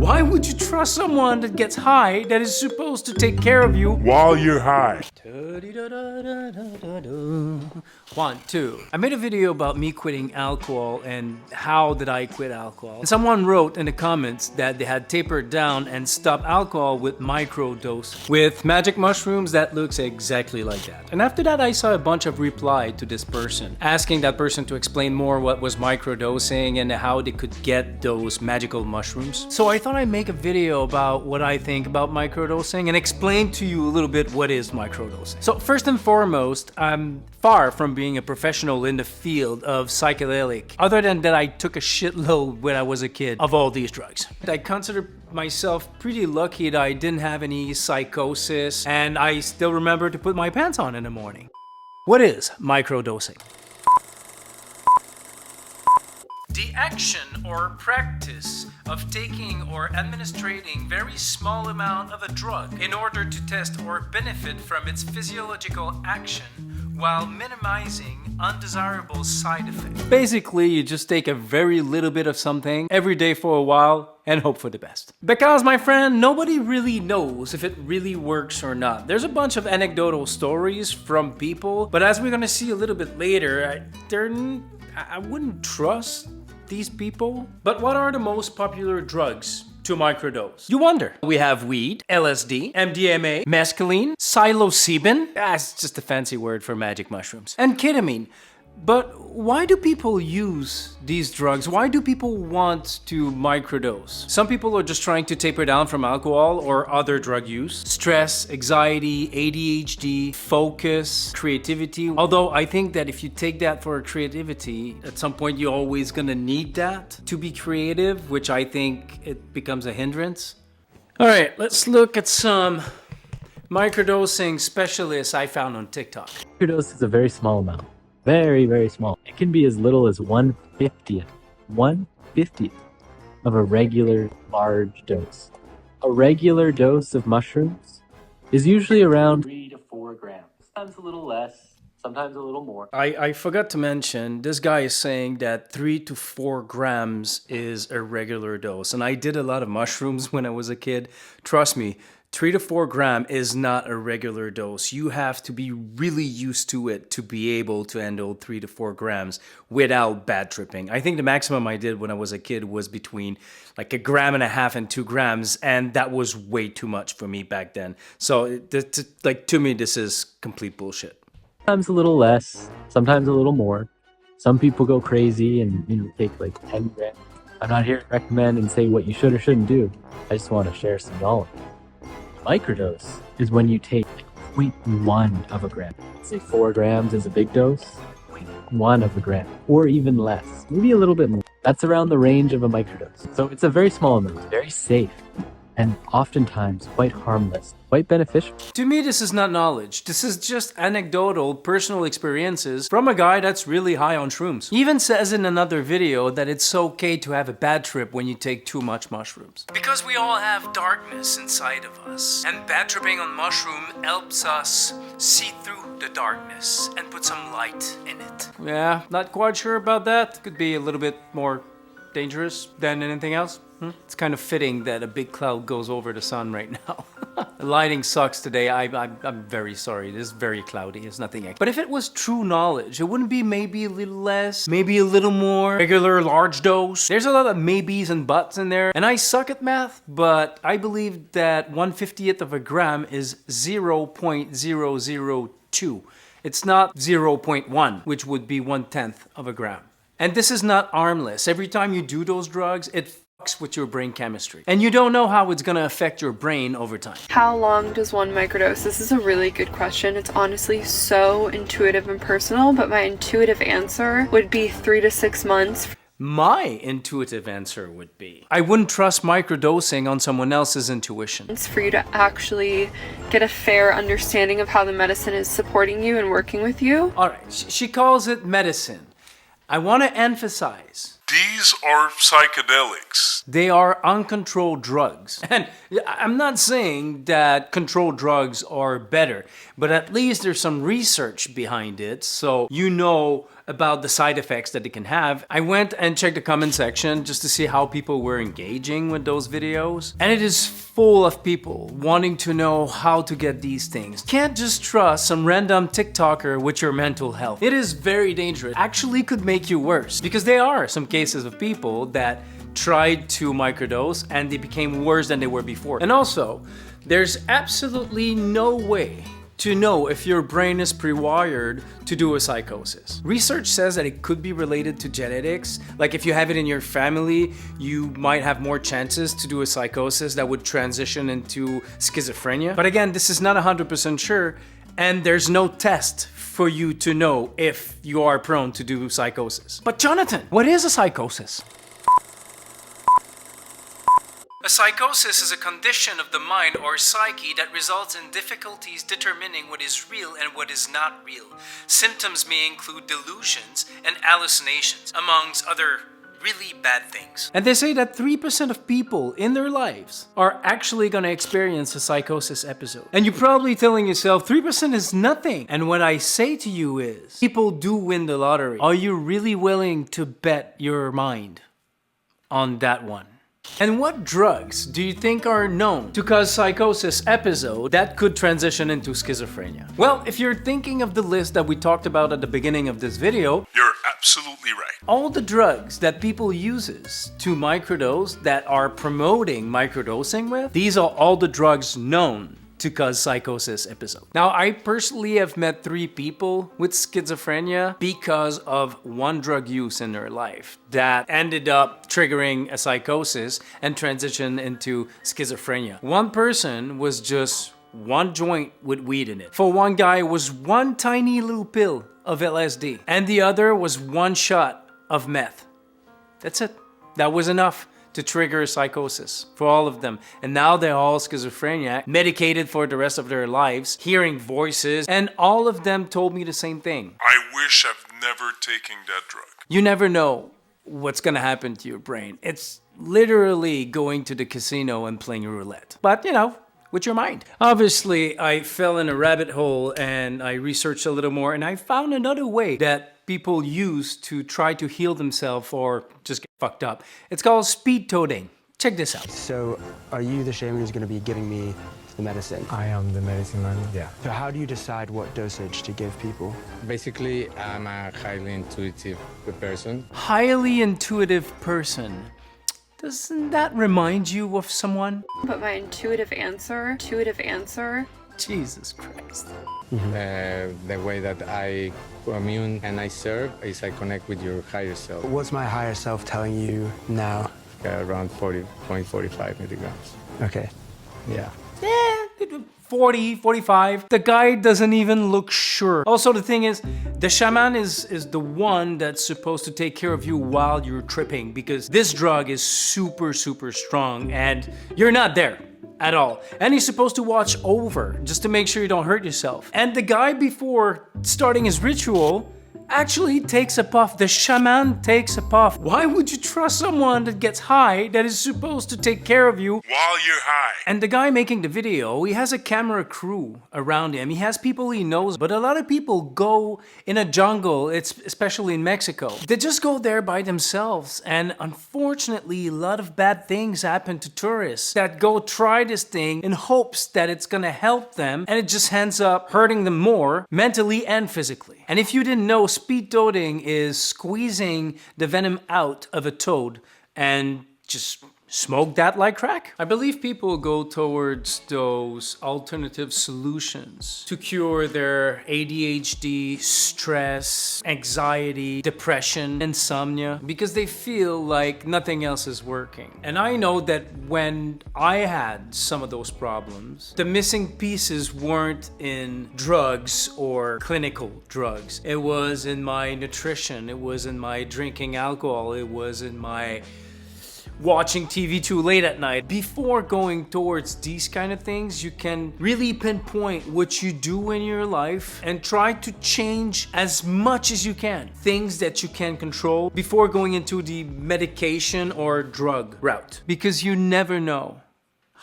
Why would you trust someone that gets high that is supposed to take care of you while you're high? 1, 2. I made a video about me quitting alcohol and how did I quit alcohol. And someone wrote in the comments that they had tapered down and stopped alcohol with microdose. With magic mushrooms, that looks exactly like that. And after that, I saw a bunch of reply to this person, asking that person to explain more what was microdosing and how they could get those magical mushrooms. So I thought I'd make a video about what I think about microdosing and explain to you a little bit what is microdosing. So first and foremost, I'm far from being a professional in the field of psychedelic, other than that I took a shitload when I was a kid of all these drugs. I consider myself pretty lucky that I didn't have any psychosis and I still remember to put my pants on in the morning. What is microdosing? The action or practice of taking or administrating very small amount of a drug in order to test or benefit from its physiological action while minimizing undesirable side effects. Basically, you just take a very little bit of something every day for a while and hope for the best. Because, my friend, nobody really knows if it really works or not. There's a bunch of anecdotal stories from people, but as we're gonna see a little bit later, I wouldn't trust these people. But what are the most popular drugs to microdose? You wonder. We have weed, LSD, MDMA, mescaline, psilocybin, that's just a fancy word for magic mushrooms, and ketamine. But why do people use these drugs? Why do people want to microdose? Some people are just trying to taper down from alcohol or other drug use. Stress, anxiety, ADHD, focus, creativity. Although I think that if you take that for creativity, at some point you're always gonna need that to be creative, which I think it becomes a hindrance. All right, let's look at some microdosing specialists I found on TikTok. Microdose is a very small amount. Very, very small. It can be as little as 1/50th of a regular large dose. A regular dose of mushrooms is usually around 3 to 4 grams. Sometimes a little less, sometimes a little more. I forgot to mention, this guy is saying that 3 to 4 grams is a regular dose. And I did a lot of mushrooms when I was a kid. Trust me, 3 to 4 gram is not a regular dose. You have to be really used to it to be able to handle 3 to 4 grams without bad tripping. I think the maximum I did when I was a kid was between like 1.5 grams and 2 grams, and that was way too much for me back then. So to me, this is complete bullshit. Sometimes a little less, sometimes a little more. Some people go crazy and take like 10 grams. I'm not here to recommend and say what you should or shouldn't do. I just want to share some knowledge. Microdose is when you take 0.1 of a gram. Say 4 grams is a big dose, 0.1 of a gram, or even less, maybe a little bit more. That's around the range of a microdose. So it's a very small amount, very safe, and oftentimes quite harmless, quite beneficial. To me, this is not knowledge. This is just anecdotal, personal experiences from a guy that's really high on shrooms. He even says in another video that it's okay to have a bad trip when you take too much mushrooms. Because we all have darkness inside of us, and bad tripping on mushroom helps us see through the darkness and put some light in it. Yeah, not quite sure about that. Could be a little bit more dangerous than anything else. It's kind of fitting that a big cloud goes over the sun right now. The lighting sucks today. I'm very sorry. It is very cloudy. It's nothing extra. But if it was true knowledge, it wouldn't be maybe a little less, maybe a little more, regular large dose. There's a lot of maybes and buts in there. And I suck at math, but I believe that 1/50th of a gram is 0.002. It's not 0.1, which would be 1/10 of a gram. And this is not harmless. Every time you do those drugs, it fucks with your brain chemistry. And you don't know how it's gonna affect your brain over time. How long does one microdose? This is a really good question. It's honestly so intuitive and personal, but my intuitive answer would be 3 to 6 months. My intuitive answer would be, I wouldn't trust microdosing on someone else's intuition. It's for you to actually get a fair understanding of how the medicine is supporting you and working with you. All right, she calls it medicine. I want to emphasize, These are psychedelics. they are uncontrolled drugs. And I'm not saying that controlled drugs are better, but at least there's some research behind it, so you know about the side effects that it can have, I went and checked the comment section just to see how people were engaging with those videos. And it is full of people wanting to know how to get these things. Can't just trust some random TikToker with your mental health. It is very dangerous. Actually could make you worse, because there are some cases of people that tried to microdose and they became worse than they were before. And also, there's absolutely no way to know if your brain is pre-wired to do a psychosis. Research says that it could be related to genetics. Like if you have it in your family, you might have more chances to do a psychosis that would transition into schizophrenia. But again, this is not 100% sure, and there's no test for you to know if you are prone to do psychosis. But Jonathan, what is a psychosis? A psychosis is a condition of the mind or psyche that results in difficulties determining what is real and what is not real. Symptoms may include delusions and hallucinations, amongst other really bad things. And they say that 3% of people in their lives are actually going to experience a psychosis episode. And you're probably telling yourself, 3% is nothing. And what I say to you is, people do win the lottery. Are you really willing to bet your mind on that one? And what drugs do you think are known to cause psychosis episode that could transition into schizophrenia? Well, if you're thinking of the list that we talked about at the beginning of this video, You're absolutely right. all the drugs that people uses to microdose that are promoting microdosing with, these are all the drugs known to cause psychosis episode. Now, I personally have met 3 people with schizophrenia because of one drug use in their life that ended up triggering a psychosis and transition into schizophrenia. One person was just one joint with weed in it. For one guy, it was one tiny little pill of LSD, and the other was one shot of meth. That's it. That was enough to trigger a psychosis for all of them. And now they're all schizophrenic, medicated for the rest of their lives, hearing voices, and all of them told me the same thing. I wish I've never taken that drug. You never know what's gonna happen to your brain. It's literally going to the casino and playing roulette. But, with your mind. Obviously, I fell in a rabbit hole and I researched a little more, and I found another way that people use to try to heal themselves or just get fucked up. It's called speed toting. Check this out. So, are you the shaman who's going to be giving me the medicine? I am the medicine man, yeah. So how do you decide what dosage to give people? Basically, I'm a highly intuitive person. Highly intuitive person. Doesn't that remind you of someone? But my intuitive answer, Jesus Christ. The way that I commune and I serve is I connect with your higher self, What's my higher self telling you now? around 40.45 milligrams. Okay. Yeah. 40, 45. The guy doesn't even look sure. Also, the thing is, the shaman is the one that's supposed to take care of you while you're tripping, because this drug is super, super strong and you're not there at all. And he's supposed to watch over just to make sure you don't hurt yourself. And the guy, before starting his ritual, actually takes a puff. The shaman takes a puff. Why would you trust someone that gets high that is supposed to take care of you While you're high. And the guy making the video, he has a camera crew around him. He has people he knows, but a lot of people go in a jungle, especially in Mexico. They just go there by themselves. And unfortunately, a lot of bad things happen to tourists that go try this thing in hopes that it's gonna help them, and it just ends up hurting them more mentally and physically. And if you didn't know, speed toting is squeezing the venom out of a toad and just smoke that like crack. I believe people go towards those alternative solutions to cure their ADHD, stress, anxiety, depression, insomnia, because they feel like nothing else is working. And I know that when I had some of those problems, the missing pieces weren't in drugs or clinical drugs. It was in my nutrition, it was in my drinking alcohol, it was in my watching TV too late at night. Before going towards these kind of things, you can really pinpoint what you do in your life and try to change as much as you can things that you can control before going into the medication or drug route, because you never know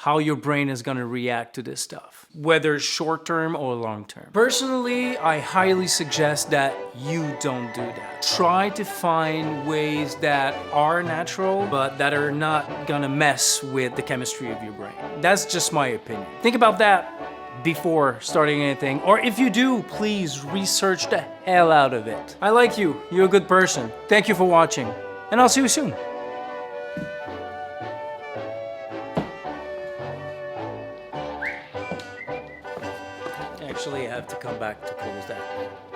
how your brain is gonna react to this stuff, whether short term or long term. Personally, I highly suggest that you don't do that. Try to find ways that are natural, but that are not gonna mess with the chemistry of your brain. That's just my opinion. Think about that before starting anything, or if you do, please research the hell out of it. I like you, you're a good person. Thank you for watching, and I'll see you soon. Actually, I have to come back to close that.